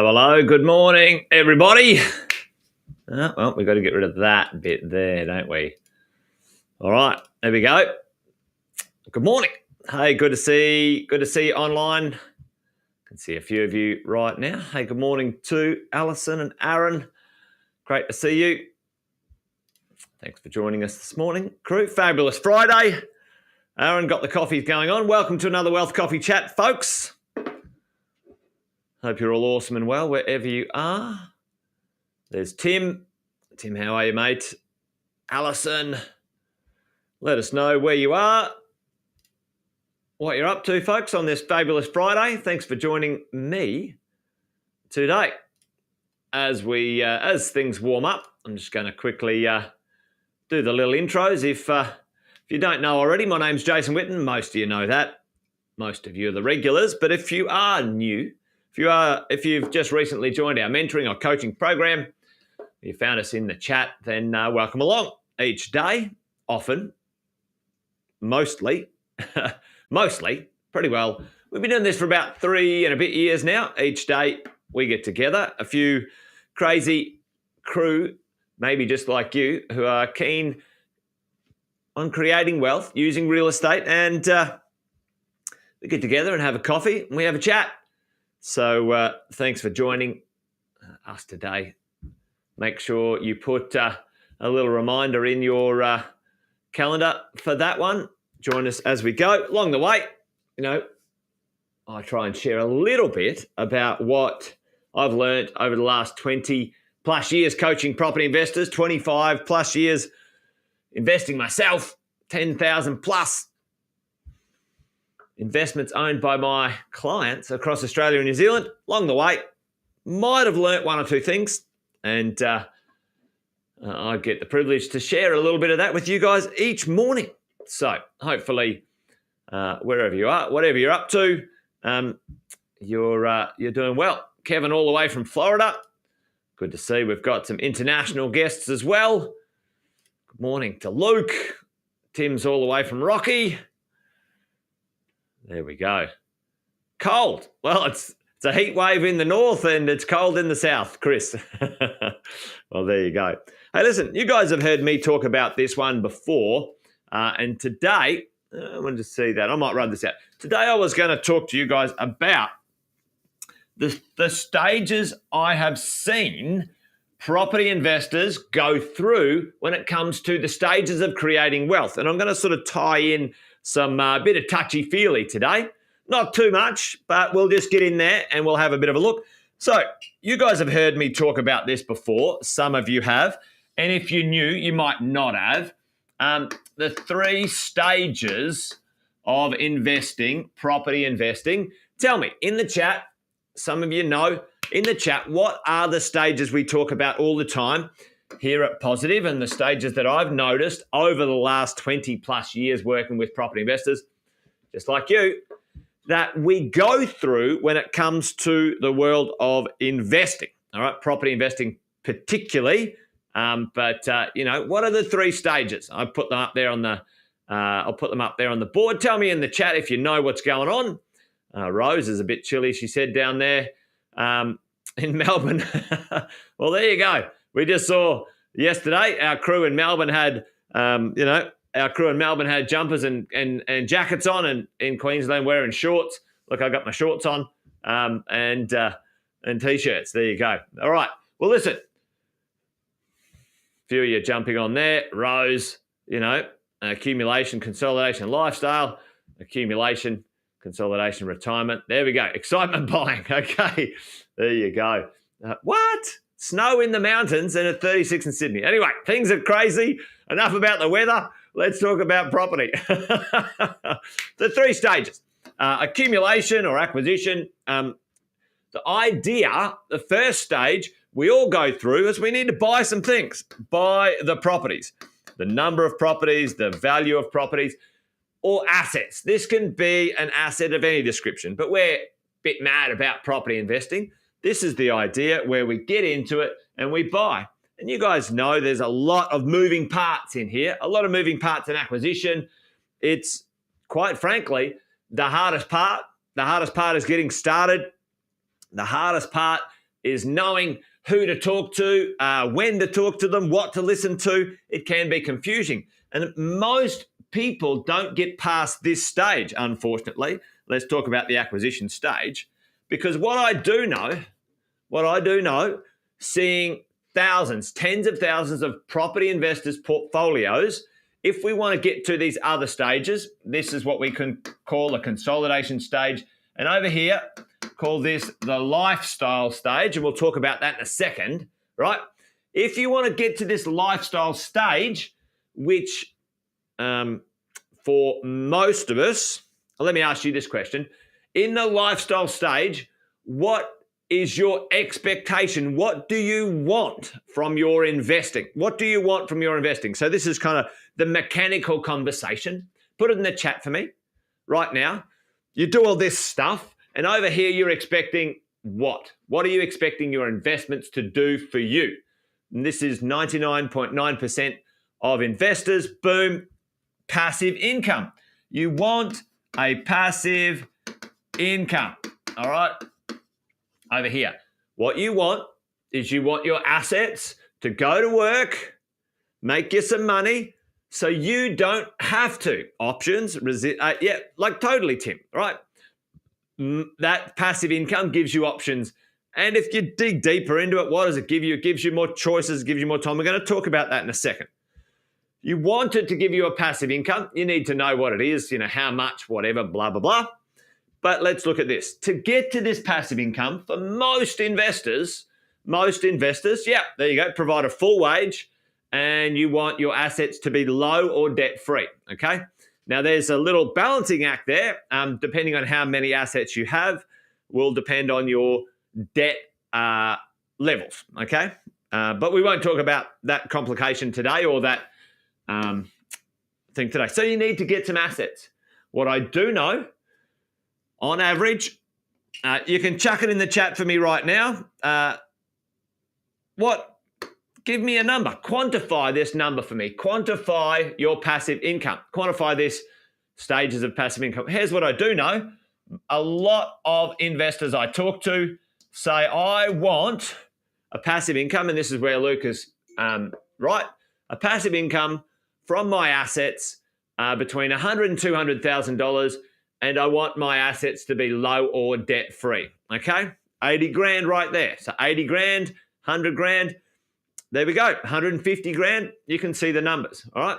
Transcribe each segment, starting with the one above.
Hello, good morning, everybody. Well, we've got to get rid of that bit there, don't we? All right, there we go. Good morning. Hey, good to see you online. I can see a few of you right now. Hey, good morning to Alison and Aaron. Great to see you. Thanks for joining us this morning, crew. Fabulous Friday. Aaron, got the coffees going on. Welcome to another Wealth Coffee Chat, folks. Hope you're all awesome and well wherever you are. There's Tim. Tim, how are you, mate? Alison, let us know where you are, what you're up to, folks, on this fabulous Friday. Thanks for joining me today. As things warm up, I'm just going to quickly do the little intros. If you don't know already, my name's Jason Whitten. Most of you know that. Most of you are the regulars. But if you are new, if you've just recently joined our mentoring or coaching program, you found us in the chat, then welcome along. Each day, often, mostly, pretty well. We've been doing this for about 3 and a bit years now. Each day we get together, a few crazy crew, maybe just like you, who are keen on creating wealth using real estate, and we get together and have a coffee and we have a chat. So thanks for joining us today. Make sure you put a little reminder in your calendar for that one. Join us as we go. Along the way, I try and share a little bit about what I've learned over the last 20 plus years coaching property investors, 25 plus years investing myself, 10,000 plus investments owned by my clients across Australia and New Zealand. Along the way, might have learnt one or two things, and I get the privilege to share a little bit of that with you guys each morning. So hopefully, wherever you are, whatever you're up to, you're doing well. Kevin, all the way from Florida. Good to see. We've got some international guests as well. Good morning to Luke. Tim's all the way from Rocky. There we go. Cold. Well, it's a heat wave in the north and it's cold in the south, Chris. Well, there you go. Hey, listen, you guys have heard me talk about this one before. And today, I wanted to see that. I might run this out. Today, I was going to talk to you guys about the stages I have seen property investors go through when it comes to the stages of creating wealth. And I'm going to sort of tie in some bit of touchy-feely today. Not too much, but we'll just get in there and we'll have a bit of a look. So you guys have heard me talk about this before. Some of you have. And if you're new, you might not have. The 3 stages of investing, property investing. Tell me in the chat, some of you know in the chat, what are the stages we talk about all the time here at Positive, and the stages that I've noticed over the last 20 plus years working with property investors, just like you, that we go through when it comes to the world of investing, all right, property investing particularly. But what are the three stages? I put them up there on the I'll put them up there on the board. Tell me in the chat if you know what's going on. Rose is a bit chilly, she said, down there in Melbourne. Well, there you go. We just saw yesterday our crew in Melbourne had, jumpers and jackets on, and in Queensland wearing shorts. Look, I got my shorts on and T-shirts. There you go. All right. Well, listen, a few of you jumping on there. Rose, accumulation, consolidation, lifestyle, accumulation, consolidation, retirement. There we go. Excitement buying. Okay. There you go. What? Snow in the mountains and at 36 in Sydney. Anyway, things are crazy. Enough about the weather. Let's talk about property. The three stages. Accumulation or acquisition. The idea, the first stage we all go through is we need to buy some things. Buy the properties. The number of properties, the value of properties, or assets. This can be an asset of any description, but we're a bit mad about property investing. This is the idea where we get into it and we buy. And you guys know there's a lot of moving parts in here, a lot of moving parts in acquisition. It's quite frankly the hardest part. The hardest part is getting started. The hardest part is knowing who to talk to, when to talk to them, what to listen to. It can be confusing. And most people don't get past this stage, unfortunately. Let's talk about the acquisition stage. Because what I do know, seeing thousands, tens of thousands of property investors' portfolios, if we want to get to these other stages, this is what we can call a consolidation stage. And over here, call this the lifestyle stage, and we'll talk about that in a second, right? If you want to get to this lifestyle stage, which for most of us, let me ask you this question. In the lifestyle stage, what is your expectation? What do you want from your investing? What do you want from your investing? So this is kind of the mechanical conversation. Put it in the chat for me right now. You do all this stuff, and over here you're expecting what? What are you expecting your investments to do for you? And this is 99.9% of investors. Boom, passive income. You want a passive income, all right? Over here, what you want is you want your assets to go to work, make you some money, so you don't have to. Options, like totally, Tim, right? That passive income gives you options. And if you dig deeper into it, what does it give you? It gives you more choices, gives you more time. We're going to talk about that in a second. You want it to give you a passive income. You need to know what it is, how much, whatever, blah, blah, blah. But let's look at this. To get to this passive income, for most investors, yeah, there you go, provide a full wage, and you want your assets to be low or debt-free, okay? Now, there's a little balancing act there. Depending on how many assets you have will depend on your debt levels, okay? But we won't talk about that complication today or that thing today. So you need to get some assets. What I do know, on average, you can chuck it in the chat for me right now. Give me a number. Quantify this number for me. Quantify your passive income. Quantify this stages of passive income. Here's what I do know. A lot of investors I talk to say, I want a passive income, and this is where Luke is right, a passive income from my assets between $100,000 and $200,000, and I want my assets to be low or debt free. Okay, 80 grand right there. So 80 grand, 100 grand. There we go. 150 grand. You can see the numbers. All right.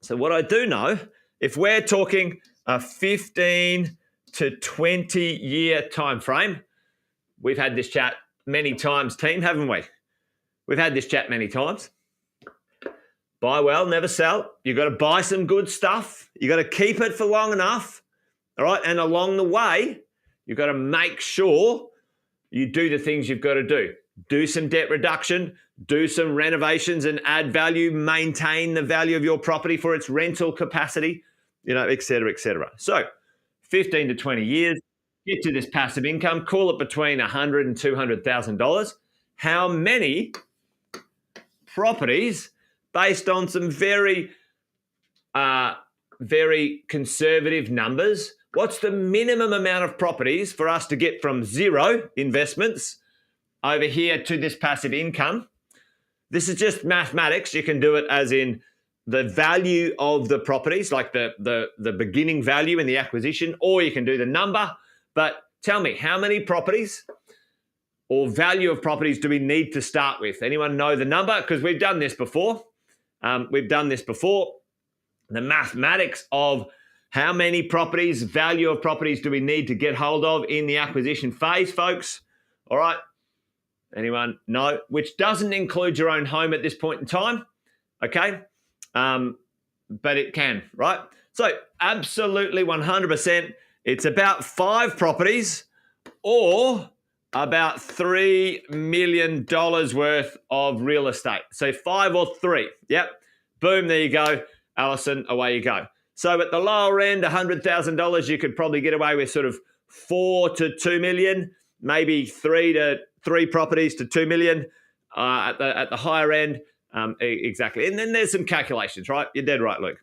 So what I do know, if we're talking a 15 to 20 year time frame, we've had this chat many times, team, haven't we? We've had this chat many times. Buy well, never sell. You've got to buy some good stuff. You've got to keep it for long enough. All right. And along the way, you've got to make sure you do the things you've got to do. Do some debt reduction, do some renovations and add value, maintain the value of your property for its rental capacity, et cetera, et cetera. So 15 to 20 years, get to this passive income, call it between $100,000 and $200,000. How many properties, based on some very conservative numbers, what's the minimum amount of properties for us to get from zero investments over here to this passive income? This is just mathematics. You can do it as in the value of the properties, like the beginning value in the acquisition, or you can do the number. But tell me, how many properties or value of properties do we need to start with? Anyone know the number? Because we've done this before. The mathematics of how many properties, value of properties do we need to get hold of in the acquisition phase, folks? All right. Anyone know? Which doesn't include your own home at this point in time. Okay. But it can, right? So absolutely 100%. It's about 5 properties or about $3 million worth of real estate. So 5 or 3. Yep. Boom. There you go. Alison, away you go. So at the lower end, $100,000, you could probably get away with sort of 4 to 2 million, maybe 3 properties to 2 million at the higher end. Exactly. And then there's some calculations, right? You're dead right, Luke.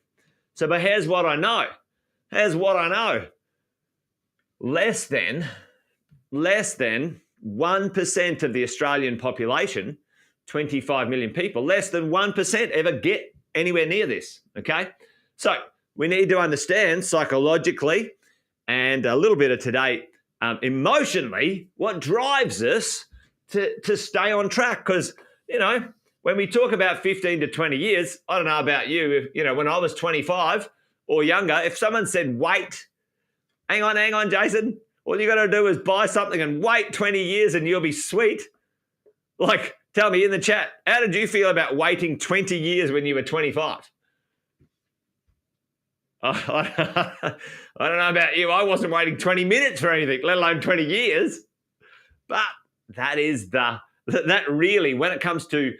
So, but here's what I know. Less than 1% of the Australian population, 25 million people, less than 1% ever get anywhere near this, okay? So we need to understand psychologically and a little bit of today emotionally what drives us to stay on track. Because, when we talk about 15 to 20 years, I don't know about you, when I was 25 or younger, if someone said, wait, hang on, Jason, all you got to do is buy something and wait 20 years and you'll be sweet. Like, tell me in the chat, how did you feel about waiting 20 years when you were 25? I don't know about you. I wasn't waiting 20 minutes for anything, let alone 20 years. But that really, when it comes to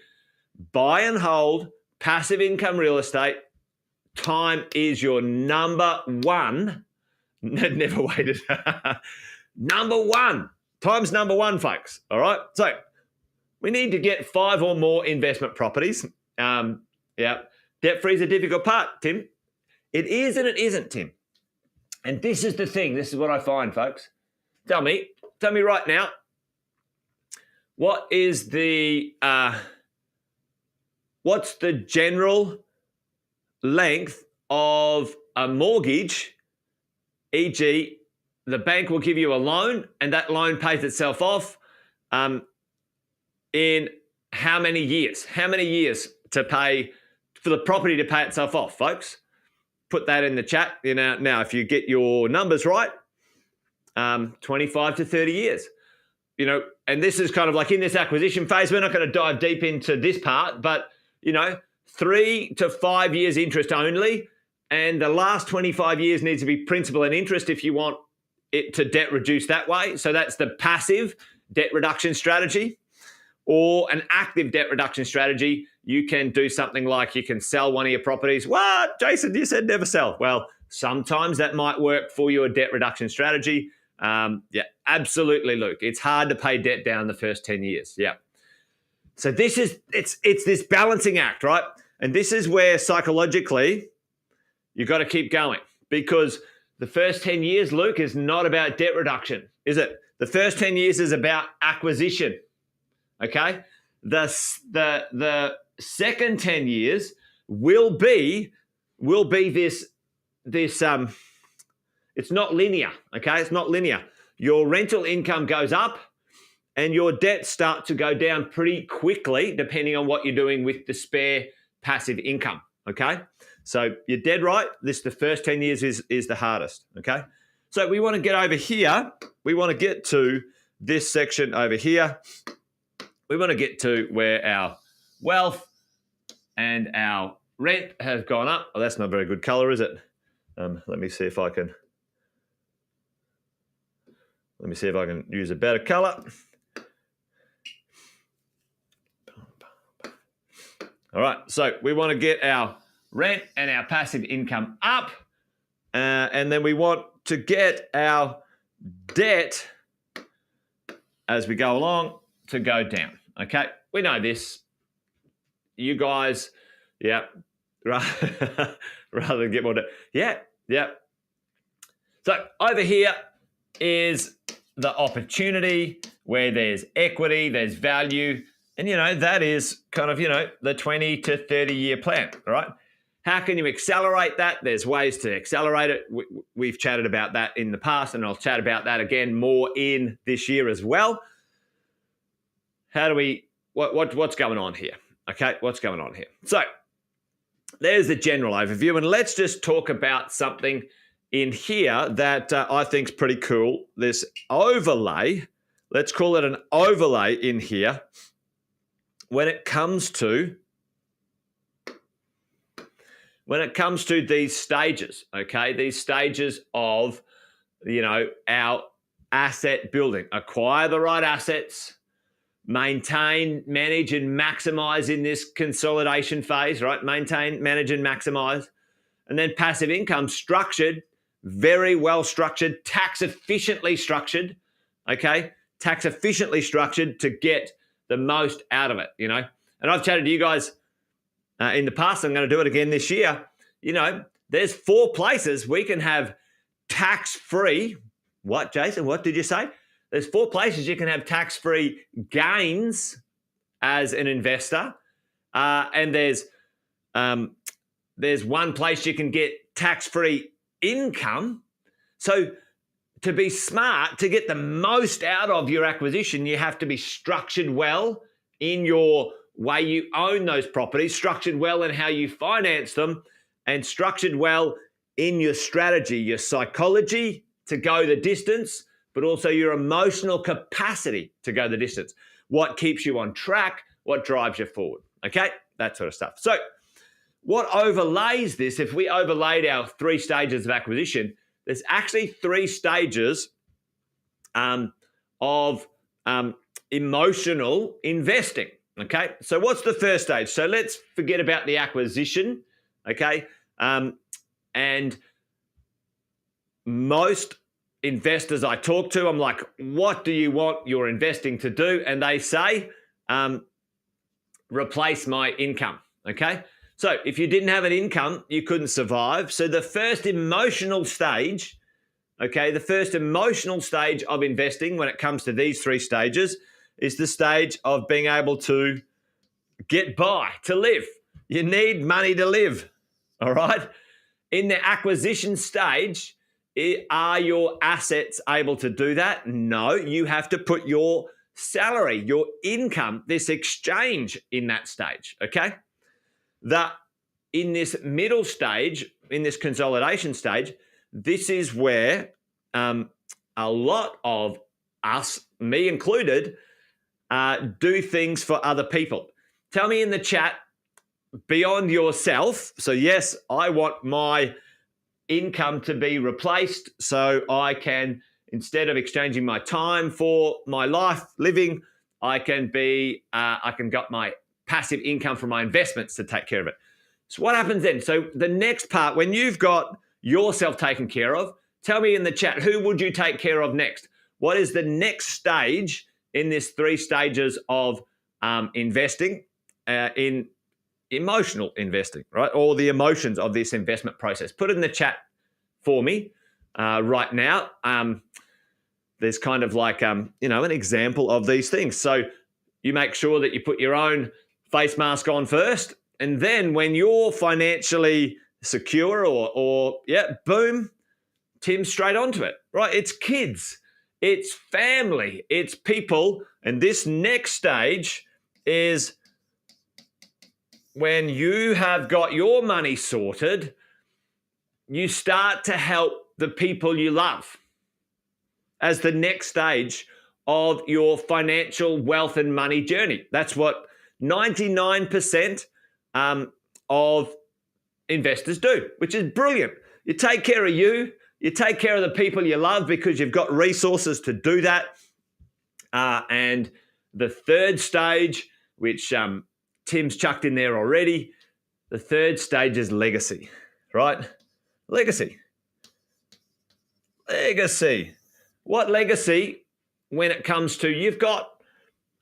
buy and hold, passive income real estate, time is your number one. Never waited. Number one. Time's number one, folks. All right. So we need to get 5 or more investment properties. Debt-free is a difficult part, Tim. It is and it isn't, Tim. And this is the thing. This is what I find, folks. Tell me right now, what is what's the general length of a mortgage, e.g., the bank will give you a loan and that loan pays itself off in how many years? How many years to pay for the property to pay itself off, folks? Put that in the chat. Now, if you get your numbers right, 25 to 30 years. And this is kind of like in this acquisition phase, we're not going to dive deep into this part, but 3 to 5 years interest only, and the last 25 years needs to be principal and interest if you want it to debt reduce that way. So that's the passive debt reduction strategy. Or an active debt reduction strategy, you can do something like you can sell one of your properties. What? Jason, you said never sell. Well, sometimes that might work for your debt reduction strategy. Absolutely, Luke. It's hard to pay debt down the first 10 years. Yeah. So it's this balancing act, right? And this is where psychologically you've got to keep going, because the first 10 years, Luke, is not about debt reduction, is it? The first 10 years is about acquisition. Okay, the second 10 years will be this. It's not linear. Okay, it's not linear. Your rental income goes up, and your debts start to go down pretty quickly, depending on what you're doing with the spare passive income. Okay, so you're dead right. The first 10 years is the hardest. Okay, so we want to get over here. We want to get to this section over here. We want to get to where our wealth and our rent has gone up. Oh, that's not a very good color, is it? Let me see if I can use a better color. All right, so we want to get our rent and our passive income up, and then we want to get our debt as we go along to go down. Okay, we know this. You guys, yeah, rather than get more debt. Yeah. So over here is the opportunity where there's equity, there's value, and that is kind of the 20 to 30 year plan. All right. How can you accelerate that? There's ways to accelerate it. We've chatted about that in the past, and I'll chat about that again more in this year as well. How do we? What's going on here? Okay, what's going on here? So there's the general overview, and let's just talk about something in here that I think is pretty cool. This overlay, let's call it an overlay in here when it comes to these stages, okay? These stages of, our asset building. Acquire the right assets, maintain, manage, and maximize in this consolidation phase, right? Maintain, manage, and maximize. And then passive income, structured, very well structured, tax efficiently structured, okay? Tax efficiently structured to get the most out of it, And I've chatted to you guys in the past. I'm going to do it again this year. There's 4 places we can have tax-free. What, Jason? What did you say? There's 4 places you can have tax-free gains as an investor, and there's one place you can get tax-free income. So to be smart, to get the most out of your acquisition, you have to be structured well in your way you own those properties, structured well in how you finance them, and structured well in your strategy, your psychology to go the distance, but also your emotional capacity to go the distance. What keeps you on track, what drives you forward, okay? That sort of stuff. So what overlays this, if we overlaid our 3 stages of acquisition, there's actually 3 stages of emotional investing, okay? So what's the first stage? So let's forget about the acquisition, okay? And most investors I talk to, I'm like, what do you want your investing to do? And they say, replace my income, okay? So if you didn't have an income, you couldn't survive. So the first emotional stage, okay, the first emotional stage of investing when it comes to these 3 stages is the stage of being able to get by, to live. You need money to live, all right? In the acquisition stage, are your assets able to do that? No, you have to put your salary, your income, this exchange in that stage, okay? That in this middle stage, in this consolidation stage, this is where a lot of us, me included, do things for other people. Tell me in the chat, beyond yourself. So yes, I want my income to be replaced so I can, instead of exchanging my time for my life living, I can got my passive income from my investments to take care of it. So what happens then? So the next part, when you've got yourself taken care of, tell me in the chat, who would you take care of next? What is the next stage in this 3 stages of investing in emotional investing, right? All the emotions of this investment process. Put it in the chat for me right now. There's kind of like, an example of these things. So you make sure that you put your own face mask on first. And then when you're financially secure boom, Tim, straight onto it, right? It's kids, it's family, it's people. And this next stage is when you have got your money sorted, you start to help the people you love as the next stage of your financial wealth and money journey. That's what 99% of investors do, which is brilliant. You take care of you take care of the people you love because you've got resources to do that. And the third stage, which Tim's chucked in there already. The third stage is legacy, right? Legacy. What legacy when it comes to you've got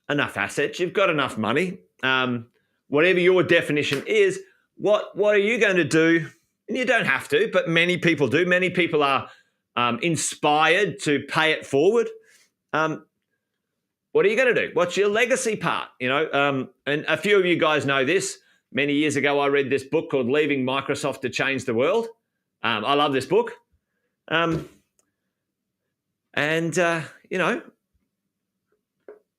enough assets, you've got enough money, whatever your definition is, what are you going to do? And you don't have to, but many people do. Many people are inspired to pay it forward. What are you going to do? What's your legacy part? And a few of you guys know this. Many years ago, I read this book called Leaving Microsoft to Change the World. I love this book.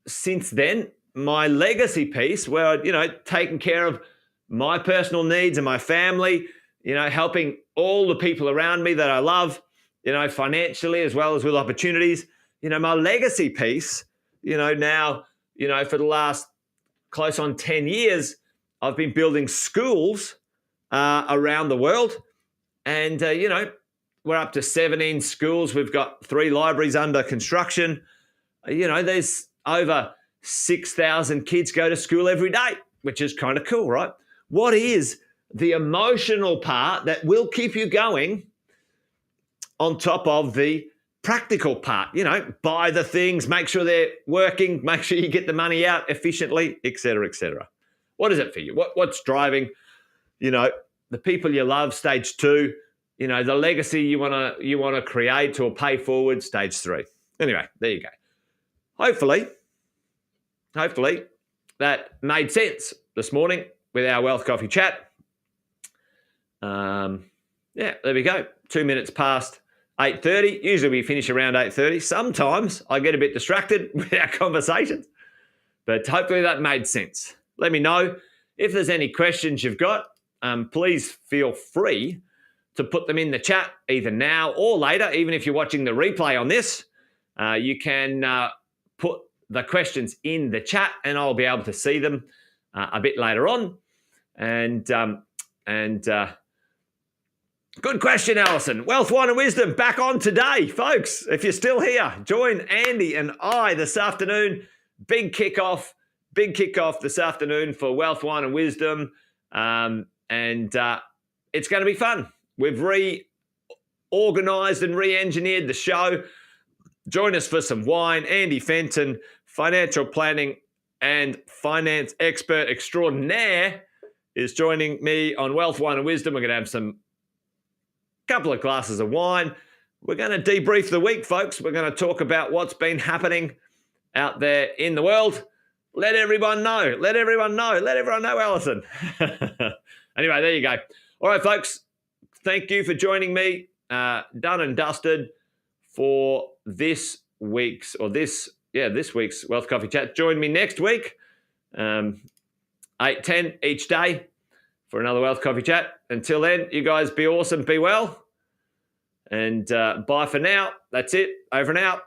Since then, my legacy piece where I've, taken care of my personal needs and my family, helping all the people around me that I love, financially as well as with opportunities, my legacy piece, now, for the last close on 10 years, I've been building schools around the world. And, we're up to 17 schools. We've got 3 libraries under construction. There's over 6,000 kids go to school every day, which is kind of cool, right? What is the emotional part that will keep you going on top of the practical part? Buy the things, make sure they're working, make sure you get the money out efficiently, et cetera, et cetera. What is it for you? What's driving, the people you love, stage 2, the legacy you want to create or pay forward, stage 3. Anyway, there you go. Hopefully that made sense this morning with our Wealth Coffee chat. There we go. 2 minutes past 8:30. Usually we finish around 8:30. Sometimes I get a bit distracted with our conversations, but hopefully that made sense. Let me know if there's any questions you've got. Please feel free to put them in the chat either now or later. Even if you're watching the replay on this, you can put the questions in the chat and I'll be able to see them a bit later on. And good question, Alison. Wealth, Wine and Wisdom back on today, folks. If you're still here, join Andy and I this afternoon. Big kickoff this afternoon for Wealth, Wine and Wisdom. And it's going to be fun. We've reorganized and re-engineered the show. Join us for some wine. Andy Fenton, financial planning and finance expert extraordinaire, is joining me on Wealth, Wine and Wisdom. We're going to have some couple of glasses of wine. We're going to debrief the week, folks. We're going to talk about what's been happening out there in the world. Let everyone know. Let everyone know, Alison. Anyway, there you go. All right, folks. Thank you for joining me. Done and dusted for this week's Wealth Coffee Chat. Join me next week, 8:10 each day for another Wealth Coffee Chat. Until then, you guys be awesome, be well, and bye for now. That's it. Over and out.